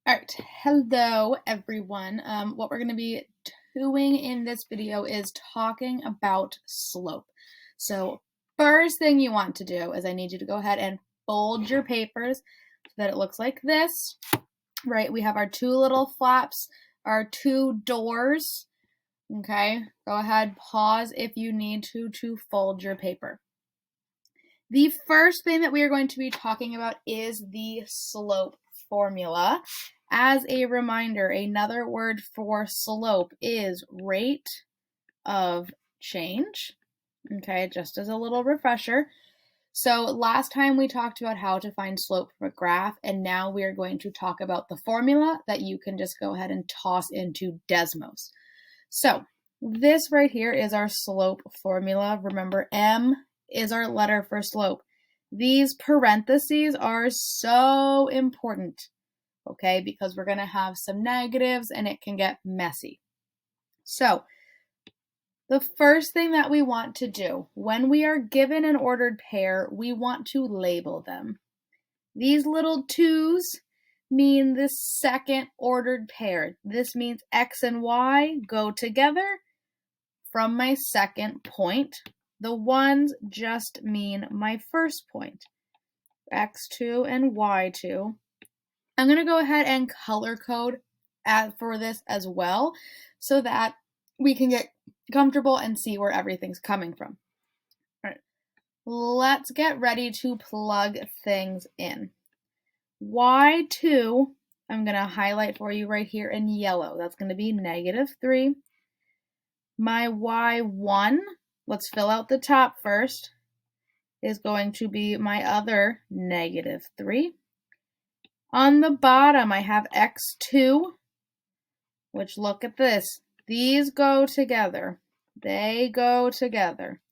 All right, hello everyone. What we're going to be doing in this video is talking about slope. So first thing you want to do is I need you to go ahead and fold your papers so that it looks like this, right? We have our two little flaps, our two doors, okay? Go ahead, pause if you need to fold your paper. The first thing that we are going to be talking about is the slope formula. As a reminder, another word for slope is rate of change. Okay, just as a little refresher. So last time we talked about how to find slope from a graph, and now we are going to talk about the formula that you can just go ahead and toss into Desmos. So this right here is our slope formula. Remember, M is our letter for slope. These parentheses are so important, okay, because we're going to have some negatives and it can get messy. So the first thing that we want to do when we are given an ordered pair, we want to label them. These little twos mean the second ordered pair. This means X and Y go together from my second point. The ones just mean my first point, X2 and Y2. I'm going to go ahead and color code for this as well so that we can get comfortable and see where everything's coming from. All right, let's get ready to plug things in. Y2, I'm going to highlight for you right here in yellow. That's going to be -3. My Y1, let's fill out the top first, is going to be my other -3. On the bottom, I have X2, which look at this. These go together. They go together.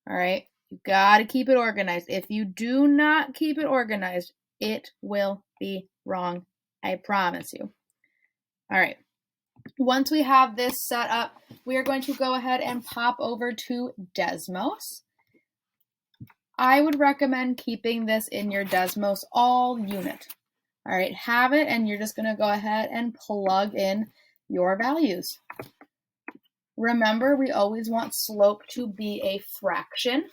All right, you got to keep it organized. If you do not keep it organized, it will be wrong. I promise you. All right. Once we have this set up, we are going to go ahead and pop over to Desmos. I would recommend keeping this in your Desmos all unit. All right, have it, and you're just going to go ahead and plug in your values. Remember, we always want slope to be a fraction.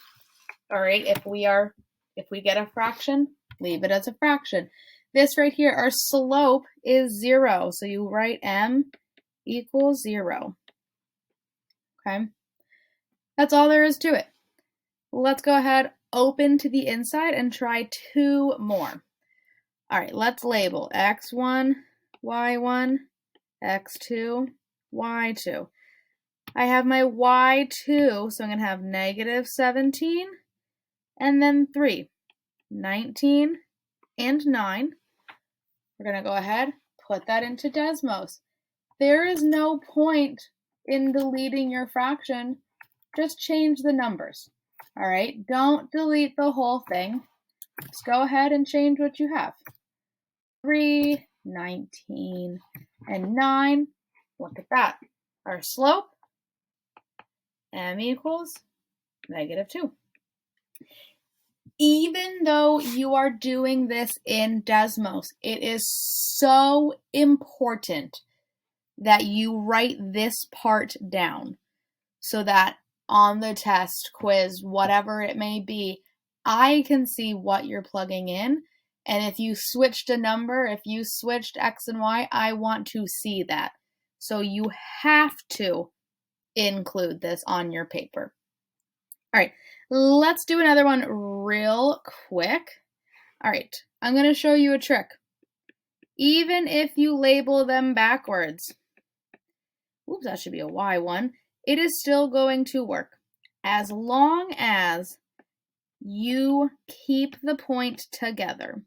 All right, if we get a fraction, leave it as a fraction. This right here, our slope is 0, so you write M equals 0. Okay, that's all there is to it. Let's go ahead, open to the inside, and try 2 more. All right, let's label X1, Y1, X2, Y2. I have my Y2, so I'm going to have -17 and then 3. 19 and 9. We're going to go ahead, put that into Desmos. There is no point in deleting your fraction. Just change the numbers. All right, don't delete the whole thing. Just go ahead and change what you have. 3, 19, and 9. Look at that. Our slope, M equals -2. Even though you are doing this in Desmos, it is so important that you write this part down so that on the test, quiz, whatever it may be, I can see what you're plugging in. And if you switched a number, if you switched X and Y, I want to see that. So you have to include this on your paper. All right, let's do another one real quick. All right, I'm going to show you a trick. Even if you label them backwards, oops, that should be a Y1, it is still going to work as long as you keep the point together.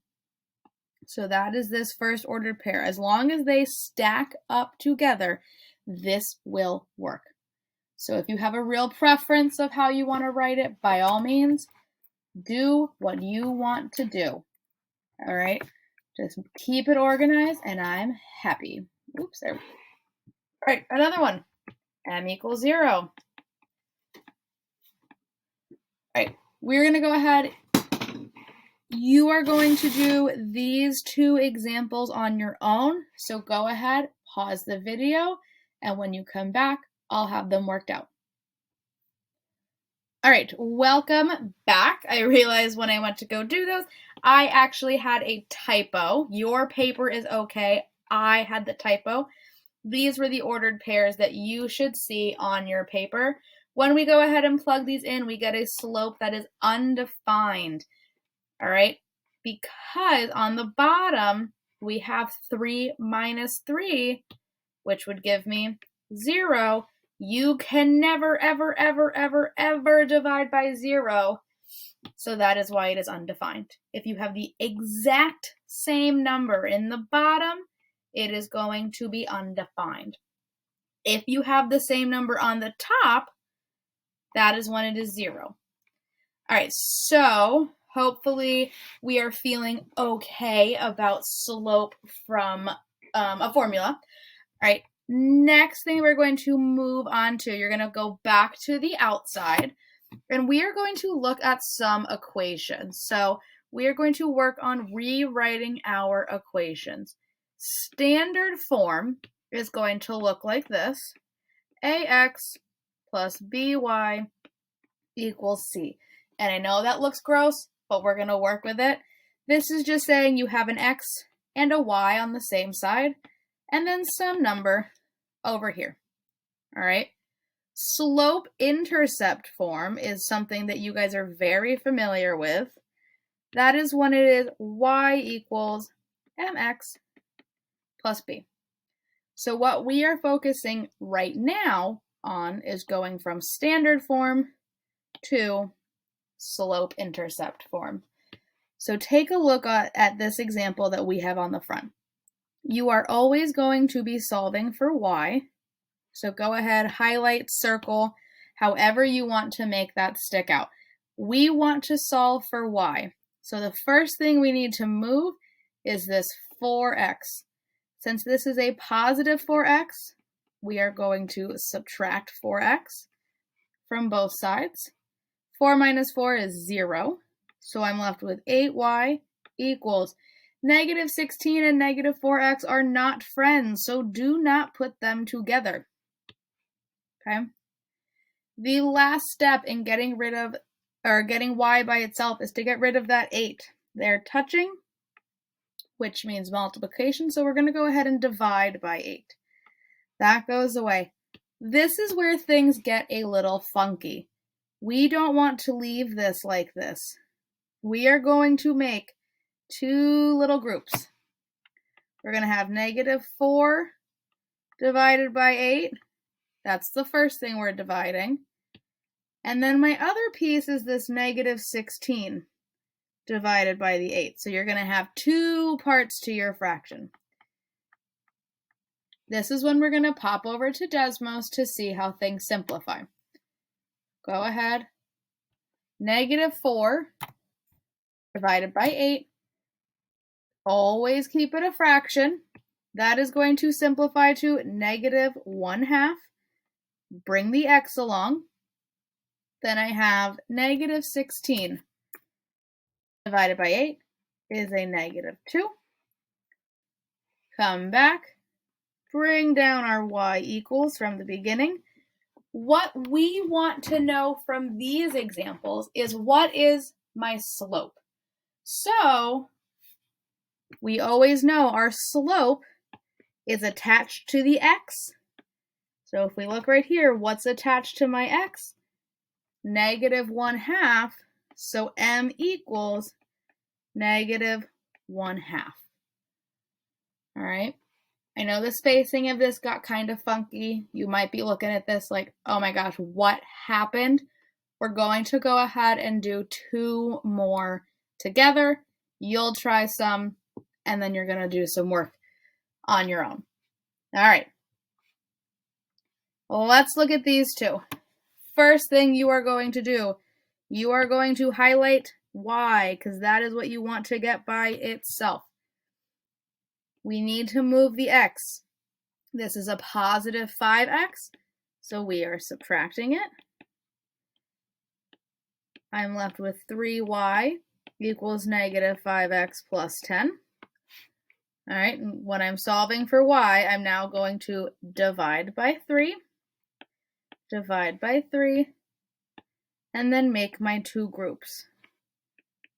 So that is this first ordered pair. As long as they stack up together, this will work. So if you have a real preference of how you want to write it, by all means, do what you want to do. All right, just keep it organized and I'm happy. Oops, there we go. All right, another one. M equals 0. All right, we're going to go ahead You are going to do these two examples on your own, so go ahead, pause the video, and when you come back, I'll have them worked out. All right, welcome back. I realized when I went to go do those, I actually had a typo. Your paper is okay. I had the typo. These were the ordered pairs that you should see on your paper. When we go ahead and plug these in, we get a slope that is undefined. All right, because on the bottom, we have 3 minus 3, which would give me 0. You can never, ever, ever, ever, ever divide by 0. So that is why it is undefined. If you have the exact same number in the bottom, it is going to be undefined. If you have the same number on the top, that is when it is 0. All right, so hopefully we are feeling okay about slope from a formula. All right, next thing we're going to move on to, you're going to go back to the outside, and we are going to look at some equations. So we are going to work on rewriting our equations. Standard form is going to look like this. AX plus BY equals C. And I know that looks gross, but we're going to work with it. This is just saying you have an X and a Y on the same side, and then some number over here. All right. Slope-intercept form is something that you guys are very familiar with. That is when it is Y equals MX plus B. So what we are focusing right now on is going from standard form to slope-intercept form. So take a look at this example that we have on the front. You are always going to be solving for y. So go ahead, highlight, circle, however you want to make that stick out. We want to solve for y. So the first thing we need to move is this 4x. Since this is a positive 4x, we are going to subtract 4x from both sides. 4 minus 4 is 0. So I'm left with 8y equals negative 16 and negative 4x are not friends, so do not put them together. Okay? The last step in getting rid of, or getting y by itself, is to get rid of that 8. They're touching, which means multiplication, so we're going to go ahead and divide by 8. That goes away. This is where things get a little funky. We don't want to leave this like this. We are going to make two little groups. We're going to have negative 4 divided by 8. That's the first thing we're dividing. And then my other piece is this negative 16 divided by the 8. So you're going to have two parts to your fraction. This is when we're going to pop over to Desmos to see how things simplify. Go ahead. Negative 4 divided by 8. Always keep it a fraction. That is going to simplify to negative 1/2. Bring the x along. Then I have negative 16 divided by 8 is a negative 2. Come back. Bring down our y equals from the beginning. What we want to know from these examples is what is my slope. So we always know our slope is attached to the x. So if we look right here, what's attached to my x? Negative 1/2. So m equals negative 1/2. All right. I know the spacing of this got kind of funky. You might be looking at this like, oh my gosh, what happened? We're going to go ahead and do two more together. You'll try some, and then you're going to do some work on your own. All right. Let's look at these two. First thing you are going to do, you are going to highlight y, because that is what you want to get by itself. We need to move the x. This is a positive 5x, so we are subtracting it. I'm left with 3y equals negative 5x plus 10. All right, and when I'm solving for y, I'm now going to divide by 3, and then make my two groups.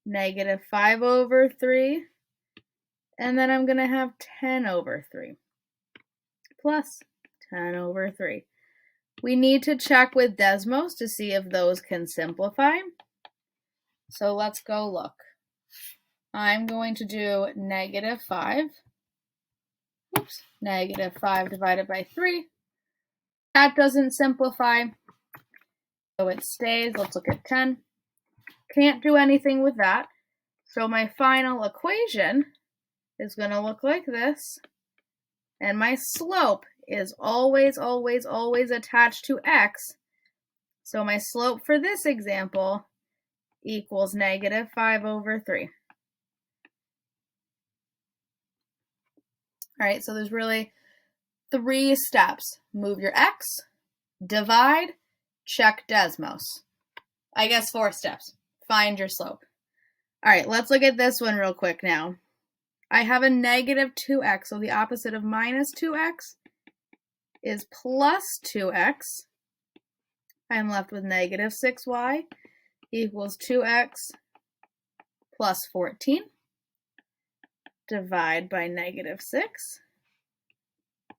Negative 5 over 3, and then I'm going to have 10 over 3, plus 10 over 3. We need to check with Desmos to see if those can simplify. So let's go look. I'm going to do negative 5. Negative 5 divided by 3. That doesn't simplify, so it stays. Let's look at 10. Can't do anything with that. So my final equation is going to look like this. And my slope is always, always, always attached to x. So my slope for this example equals negative 5 over 3. All right, so there's really 3 steps. Move your x, divide, check Desmos. I guess 4 steps. Find your slope. All right, let's look at this one real quick now. I have a negative 2x, so the opposite of minus 2x is plus 2x. I'm left with negative 6y equals 2x plus 14. Divide by negative 6.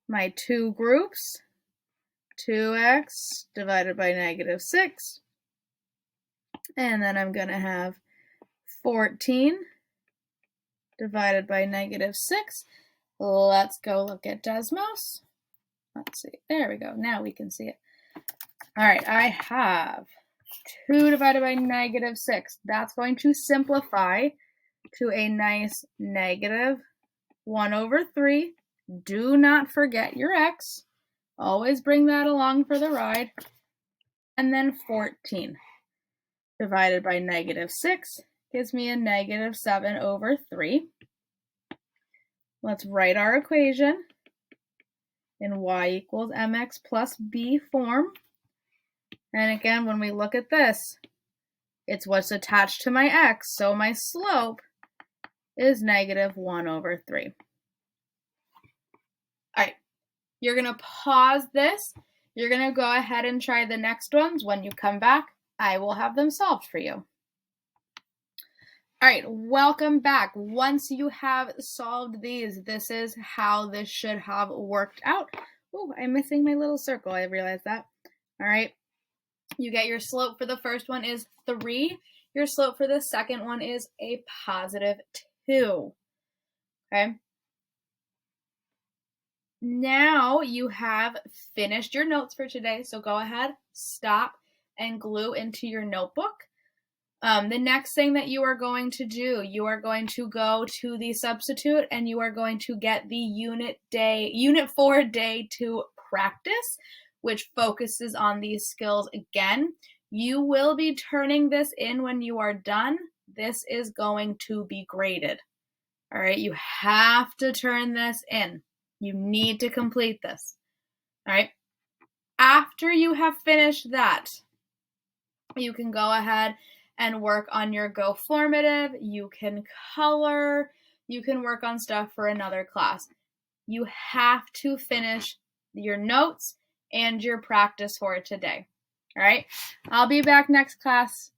My two groups, 2x divided by negative 6. And then I'm going to have 14 divided by negative 6. Let's go look at Desmos. Let's see. There we go. Now we can see it. All right, I have 2 divided by negative 6. That's going to simplify to a nice negative 1 over 3. Do not forget your x. Always bring that along for the ride. And then 14 divided by negative 6 gives me a negative 7 over 3. Let's write our equation in y equals mx plus b form. And again, when we look at this, it's what's attached to my x, so my slope is negative 1 over 3. All right, you're going to pause this. You're going to go ahead and try the next ones. When you come back, I will have them solved for you. All right, welcome back. Once you have solved these, this is how this should have worked out. Oh, I'm missing my little circle. I realized that. All right, you get your slope for the first one is 3. Your slope for the second one is a positive 2. Okay. Now you have finished your notes for today, so go ahead, stop, and glue into your notebook. The next thing that you are going to do, you are going to go to the substitute and you are going to get the Unit 4 Day 2 practice, which focuses on these skills again. You will be turning this in when you are done. This is going to be graded. All right, you have to turn this in. You need to complete this. All right. After you have finished that, you can go ahead and work on your Go Formative. You can color. You can work on stuff for another class. You have to finish your notes and your practice for today. All right. I'll be back next class.